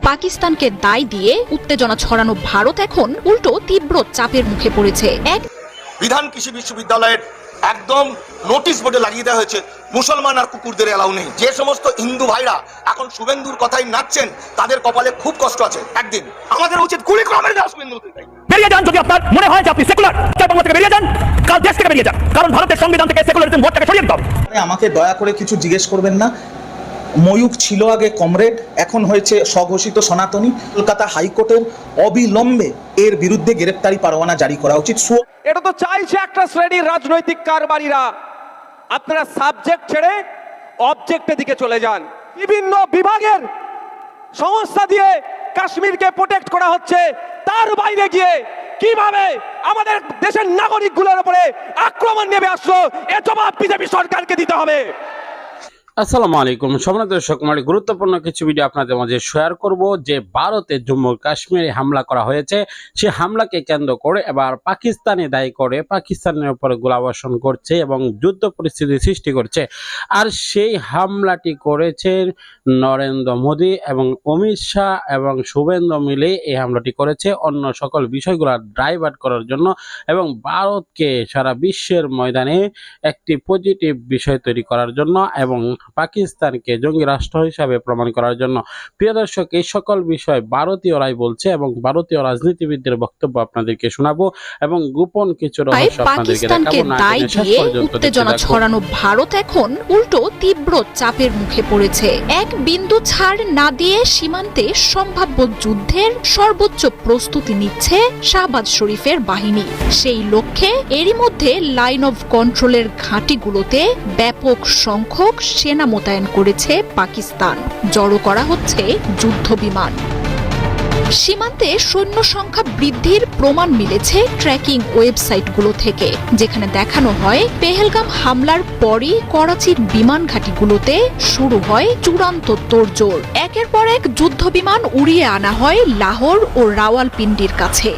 পাকিস্তানকে দায় দিয়ে উত্তেজনা ছড়ানো ভারত এখন উল্টো তীব্র চাপের মুখে পড়েছে। বিধান কৃষি বিশ্ববিদ্যালয়ের একদম নোটিশ বোর্ডে লাগিয়ে দেওয়া হয়েছে মুসলমান আর কুকুরদের এলাও নেই। যে সমস্ত হিন্দু ভাইরা এখন শুভেন্দুর কথাই নাচছেন তাদের কপালে খুব কষ্ট আছে। একদিন আমাদের উচিত গুলি করে মেরে দেওয়া শুভেন্দুকে। বেরিয়ে যান যদি আপনার মনে হয় যে আপনি সেকুলার, বাংলা থেকে বেরিয়ে যান, কাল দেশ থেকে বেরিয়ে যান, কারণ ভারতের সংবিধান থেকে সেকুলারিজম ভোটটাকে সরিয়ে দিতে হবে। আমাকে দয়া করে কিছু জিজ্ঞেস করবেন না। ময়ূক ছিল আগে কমরেড, এখন হয়েছে স্বঘোষিত সনাতনী। কলকাতা হাইকোর্টের অবিলম্বে এর বিরুদ্ধে গ্রেপ্তারি পরোয়ানা জারি করা উচিত। এটা তো চাইছে একটা শ্রেণীর রাজনৈতিক কারবারিরা। আপনারা সাবজেক্ট ছেড়ে অবজেক্টের দিকে চলে যান। বিভিন্ন বিভাগের সংস্থা দিয়ে কাশ্মীরকে প্রোটেক্ট করা হচ্ছে, তার বাইরে গিয়ে কিভাবে আমাদের দেশের নাগরিকগুলোর উপরে আক্রমণ নেমে আসলো, এর জবাব বিজেপি সরকারকে দিতে হবে। আসসালামু আলাইকুম সম্মানিত দর্শক, গুরুত্বপূর্ণ কিছু ভিডিও আপনাদের মাঝে শেয়ার করব। যে ভারতে জম্মু কাশ্মীরে হামলা করা হয়েছে, সে হামলাকে কেন্দ্র করে এবার পাকিস্তানে দায়ী করে পাকিস্তানের উপরে গোলাবর্ষণ করছে এবং যুদ্ধ পরিস্থিতি সৃষ্টি করছে। আর সেই হামলাটি করেছে নরেন্দ্র মোদী এবং অমিত শাহ এবং শুভেন্দু মিলে এই হামলাটি করেছে অন্য সকল বিষয়গুলো ডাইভার্ট করার জন্য এবং ভারতকে সারা বিশ্বের ময়দানে একটি পজিটিভ বিষয় তৈরি করার জন্য এবং পাকিস্তানকে জঙ্গি রাষ্ট্র হিসাবে প্রমাণ করার জন্য। প্রিয় দর্শক, এই সকল বিষয় ভারতীয়রাই বলছে এবং ভারতীয় রাজনীতিবিদদের বক্তব্য আপনাদেরকে শোনাবো এবং গোপন কিছু রহস্য আপনাদেরকে দেখাবো। দায় দিয়ে উত্তেজনা ছড়ানো ভারত এখন উল্টো তীব্র চাপের মুখে পড়েছে। এক বিন্দু ছাড় না দিয়ে সীমান্তে সম্ভাব্য যুদ্ধের সর্বোচ্চ প্রস্তুতি নিচ্ছে শাহবাজ শরীফের বাহিনী। সেই লক্ষ্যে এরই মধ্যে লাইন অফ কন্ট্রোলের ঘাঁটিগুলোতে ব্যাপক সংখ্যক সেনা মোতায়েন করেছে পাকিস্তান। জড়ো করা হচ্ছে যুদ্ধ বিমান। সীমান্তে সৈন্য সংখ্যা বৃদ্ধির প্রমাণ মিলেছে ট্র্যাকিং ওয়েবসাইটগুলো থেকে, যেখানে দেখানো হয় পেহেলগাম হামলার পরই করাচির বিমান ঘাঁটিগুলোতে শুরু হয় চূড়ান্ত তোড়জোড়। একের পর এক যুদ্ধ বিমান উড়িয়ে আনা হয় লাহোর ও রাওয়ালপিন্ডির কাছে।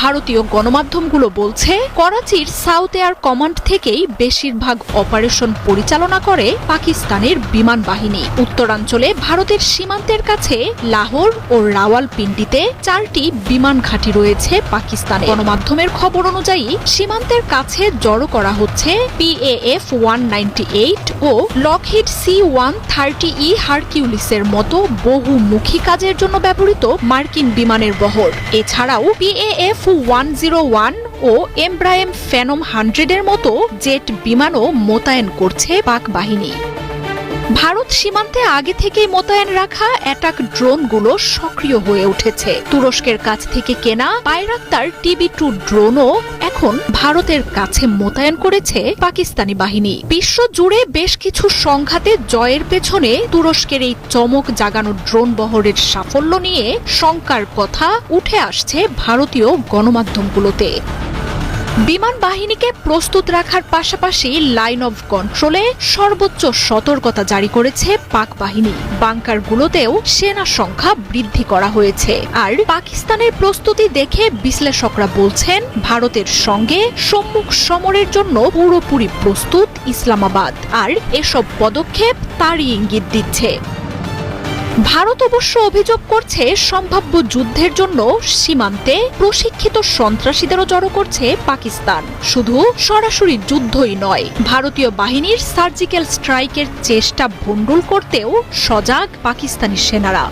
ভারতীয় গণমাধ্যমগুলো বলছে করাচির সাউথ এয়ার কমান্ড থেকেই বেশিরভাগ অপারেশন পরিচালনা করে পাকিস্তানের বিমান বাহিনী। উত্তরাঞ্চলে ভারতের সীমান্তের কাছে লাহোর ও রাওয়ালপিন্ডিতে 4টি বিমান ঘাঁটি রয়েছে পাকিস্তানের। গণমাধ্যমের খবর অনুযায়ী সীমান্তের কাছে জড়ো করা হচ্ছে PAF 198 ও লকহিড C-130E হারকিউলিসের মতো বহুমুখী কাজের জন্য ব্যবহৃত মার্কিন বিমানের বহর। এছাড়াও PAF 101 ও এমব্রায়েম ফ্যানম 100 এর মতো জেট বিমানও মোতায়েন করছে পাক বাহিনী। ভারত সীমান্তে আগে থেকেই মোতায়েন রাখা অ্যাটাক ড্রোনগুলো সক্রিয় হয়ে উঠেছে। তুরস্কের কাছ থেকে কেনা বাইরাক্তার TB2 ড্রোনও এখন ভারতের কাছে মোতায়েন করেছে পাকিস্তানি বাহিনী। বিশ্ব জুড়ে বেশ কিছু সংঘাতে জয়ের পেছনে তুরস্কের এই চমক জাগানো ড্রোন বহরের সাফল্য নিয়ে শঙ্কার কথা উঠে আসছে ভারতীয় গণমাধ্যমগুলোতে। বিমান বাহিনীকে প্রস্তুত রাখার পাশাপাশি লাইন অফ কন্ট্রোলে সর্বোচ্চ সতর্কতা জারি করেছে পাক বাহিনী। বাংকারগুলোতেও সেনা সংখ্যা বৃদ্ধি করা হয়েছে। আর পাকিস্তানের প্রস্তুতি দেখে বিশ্লেষকরা বলছেন ভারতের সঙ্গে সম্মুখ সমরের জন্য পুরোপুরি প্রস্তুত ইসলামাবাদ। আর এসব পদক্ষেপ তারই ইঙ্গিত দিচ্ছে। ভারত অবশ্য অভিযোগ করছে সম্ভাব্য যুদ্ধের জন্য সীমান্তে প্রশিক্ষিত সন্ত্রাসীদেরও জড়ো করছে পাকিস্তান। শুধু সরাসরি যুদ্ধই নয়, ভারতীয় বাহিনীর সার্জিক্যাল স্ট্রাইকের চেষ্টা ভণ্ডুল করতেও সজাগ পাকিস্তানি সেনারা।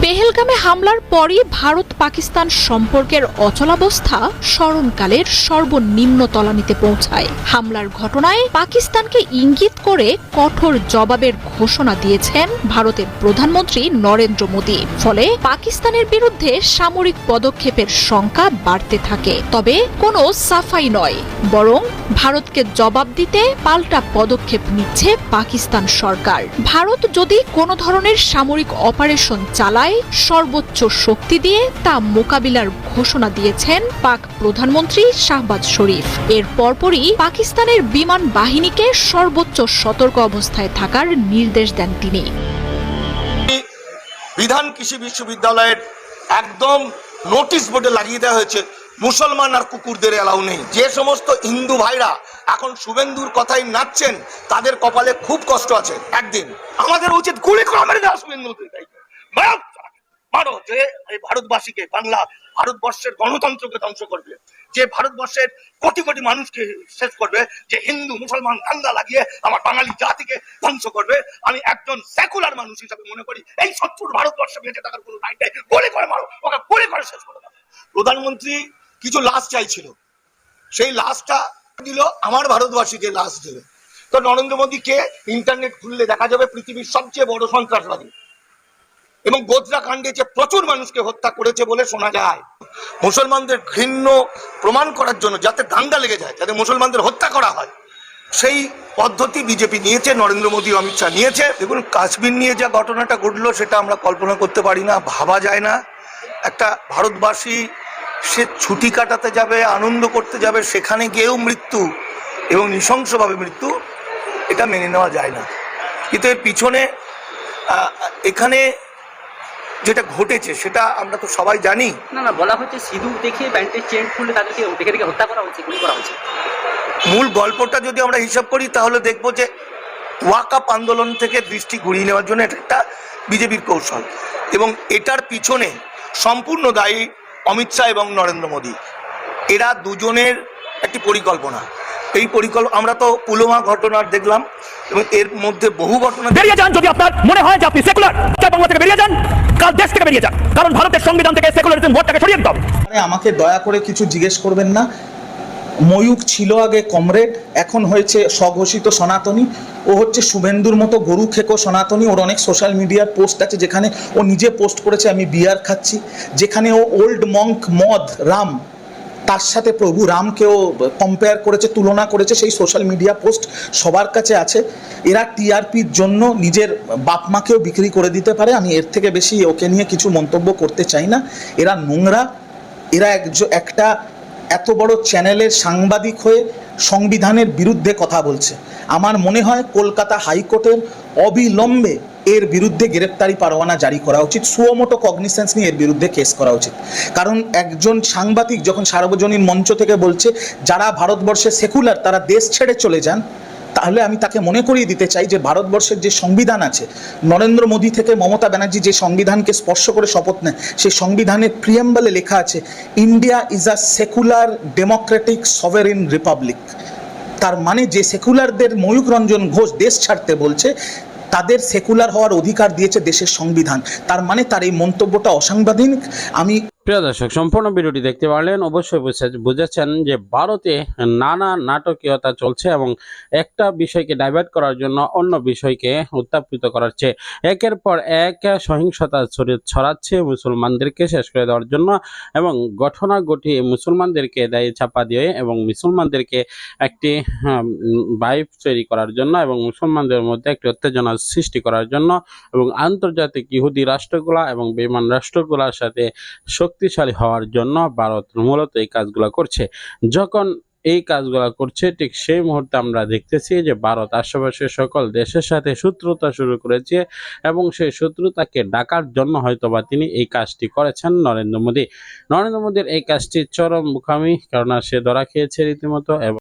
পেহেলগামে হামলার পরই ভারত পাকিস্তান সম্পর্কের অচলাবস্থা স্মরণকালের সর্বনিম্ন তলানিতে পৌঁছায়। হামলার ঘটনায় পাকিস্তানকে ইঙ্গিত করে কঠোর জবাবের ঘোষণা দিয়েছেন ভারতের প্রধানমন্ত্রী নরেন্দ্র মোদী। ফলে পাকিস্তানের বিরুদ্ধে সামরিক পদক্ষেপের সংখ্যা বাড়তে থাকে। তবে কোনো সাফাই নয়, বরং ভারতকে জবাব দিতে পাল্টা পদক্ষেপ নিচ্ছে পাকিস্তান সরকার। ভারত যদি কোনো ধরনের সামরিক অপারেশন চালায়, সর্বোচ্চ শক্তি দিয়ে তা মোকাবিলার ঘোষণা দিয়েছেন পাক প্রধানমন্ত্রী শাহবাজ শরীফ। এর পরপরই পাকিস্তানের বিমান বাহিনীকে সর্বোচ্চ সতর্ক অবস্থায় থাকার নির্দেশ দেন তিনি। বিধান কৃষি বিশ্ববিদ্যালয়ের একদম নোটিশ বোর্ডে লাগিয়ে দেওয়া হয়েছে মুসলমান আর কুকুরদের এলাও নেই। যে সমস্ত হিন্দু ভাইরা এখন শুভেন্দুর কথাই নাচছেন তাদের কপালে খুব কষ্ট আছে। একদিন আমাদের উচিত গুলি করে মেরে দেওয়া শুভেন্দুকে। ভারতবাসীকে, বাংলা ভারতবর্ষের গণতন্ত্রকে ধ্বংস করবে, যে ভারতবর্ষের কোটি কোটি মানুষকে শেষ করবে, যে হিন্দু মুসলমান দাঙ্গা লাগিয়ে আমার বাঙালি জাতিকে ধ্বংস করবে, আমি একজন সেকুলার মানুষ হিসাবে মনে করি এই শত্রুর ভারতবর্ষে বেঁচে থাকার কোনো রাইট নেই। গুলি করে মারো, ওকে গুলি করে শেষ করে দাও। প্রধানমন্ত্রী কিছু লাশ চাইছিল, সেই লাশটা দিল, আমার ভারতবাসীকে লাশ দিল। তো নরেন্দ্র মোদীকে ইন্টারনেট খুললে দেখা যাবে পৃথিবীর সবচেয়ে বড় সন্ত্রাসবাদী, এবং গোজরা কাণ্ডে যে প্রচুর মানুষকে হত্যা করেছে বলে শোনা যায়। মুসলমানদের ঘৃণ্য প্রমাণ করার জন্য যাতে দাঙ্গা লেগে যায়, যাতে মুসলমানদের হত্যা করা হয়, সেই পদ্ধতি বিজেপি নিয়েছে, নরেন্দ্র মোদী অমিত শাহ নিয়েছে। দেখুন, কাশ্মীর নিয়ে যা ঘটনাটা ঘটলো সেটা আমরা কল্পনা করতে পারি না, ভাবা যায় না। একটা ভারতবাসী সে ছুটি কাটাতে যাবে, আনন্দ করতে যাবে, সেখানে গিয়েও মৃত্যু এবং নৃশংসভাবে মৃত্যু, এটা মেনে নেওয়া যায় না। কিন্তু এর পিছনে এখানে যেটা ঘটেছে সেটা আমরা তো সবাই জানি। না বলা হচ্ছে সিঁদুর দেখিয়ে প্যান্টের চেন খুলে তাদেরকে দেখে দেখে হত্যা করা হচ্ছে, গুলি করা হচ্ছে। মূল গল্পটা যদি আমরা হিসাব করি তাহলে দেখবো যে ওয়াকআপ আন্দোলন থেকে দৃষ্টি ঘুরিয়ে নেওয়ার জন্য এটা একটা বিজেপির কৌশল, এবং এটার পিছনে সম্পূর্ণ দায়ী অমিত শাহ এবং নরেন্দ্র মোদী। এরা দুজনের একটি পরিকল্পনা। এই পরিকল্পনা আমরা তো পুলওয়ামা ঘটনা দেখলাম, এবং এর মধ্যে বহু ঘটনা। বেরিয়ে যান যদি আপনার মনে হয় যে আপনি সেকুলার, বাংলা থেকে বেরিয়ে যান, কাল দেশ থেকে বেরিয়ে যান, কারণ ভারতের সংবিধান থেকে সেকুলারিজম ভোটটাকে সরিয়ে দিতে হবে। আমাকে দয়া করে কিছু জিজ্ঞেস করবেন না। ময়ূক ছিল আগে কমরেড, এখন হয়েছে স্বঘোষিত সনাতনী। ও হচ্ছে শুভেন্দুর মতো গরু খেকো সনাতনী। ওর অনেক সোশ্যাল মিডিয়ার পোস্ট আছে যেখানে ও নিজে পোস্ট করেছে আমি বিয়ার খাচ্ছি, যেখানে ও ওল্ড মঙ্ক মদ রাম, তার সাথে প্রভু রামকেও কম্পেয়ার করেছে, তুলনা করেছে। সেই সোশ্যাল মিডিয়া পোস্ট সবার কাছে আছে। এরা টিআরপির জন্য নিজের বাপ মাকেও বিক্রি করে দিতে পারে। আমি এর থেকে বেশি ওকে নিয়ে কিছু মন্তব্য করতে চাই না। এরা নোংরা। এরা একটা এত বড় চ্যানেলের সাংবাদিক হয়ে সংবিধানের বিরুদ্ধে কথা বলছে। আমার মনে হয় কলকাতা হাইকোর্টের অবিলম্বে এর বিরুদ্ধে গ্রেপ্তারি পরোয়ানা জারি করা উচিত, সুমোটো কগনিসেন্স নিয়ে এর বিরুদ্ধে কেস করা উচিত। কারণ একজন সাংবাদিক যখন সার্বজনীন মঞ্চ থেকে বলছে যারা ভারতবর্ষে সেকুলার তারা দেশ ছেড়ে চলে যান, তাহলে আমি তাকে মনে করিয়ে দিতে চাই যে ভারতবর্ষের যে সংবিধান আছে, নরেন্দ্র মোদী থেকে মমতা ব্যানার্জি যে সংবিধানকে স্পর্শ করে শপথ নেয়, সেই সংবিধানের প্রিয়াম্বলে লেখা আছে India is a secular Democratic sovereign Republic. তার মানে যে সেকুলারদের ময়ূক রঞ্জন ঘোষ দেশ ছাড়তে বলছে, তাদের সেকুলার হওয়ার অধিকার দিয়েছে দেশের সংবিধান। তার মানে তার এই মন্তব্যটা অসাংবিধানিক। আমি প্রিয় দর্শক, সম্পূর্ণ ভিডিওটি দেখতে পারলেন, অবশ্যই বুঝেছেন যে ভারতে নানা নাটকীয়তা চলছে এবং একটা বিষয়কে ডাইভার্ট করার জন্য অন্য বিষয়কে উত্থাপিত করার চেয়ে একের পর এক সহিংসতা ছড়াচ্ছে মুসলমানদেরকে শেষ করে দেওয়ার জন্য, এবং ঘটনা ঘটিয়ে মুসলমানদেরকে দায়ী চাপা দিয়ে এবং মুসলমানদেরকে একটি ভাইব তৈরি করার জন্য এবং মুসলমানদের মধ্যে একটি উত্তেজনা সৃষ্টি করার জন্য, এবং আন্তর্জাতিক ইহুদি রাষ্ট্রগুলা এবং বেঈমান রাষ্ট্রগুলোর সাথে শক্তিশালী হওয়ার জন্য ভারত মূলত এই কাজগুলো করছে। যখন এই কাজগুলো করছে ঠিক সেই মুহূর্তে আমরা দেখতেছি যে ভারত আশেপাশের সকল দেশের সাথে শত্রুতা শুরু করেছে, এবং সেই শত্রুতাকে ডাকার জন্য হয়তোবা তিনি এই কাজটি করেছেন নরেন্দ্র মোদী। নরেন্দ্র মোদীর এই কাজটি চরম বোকামি, কেননা সে ধরা খেয়েছে রীতিমতো।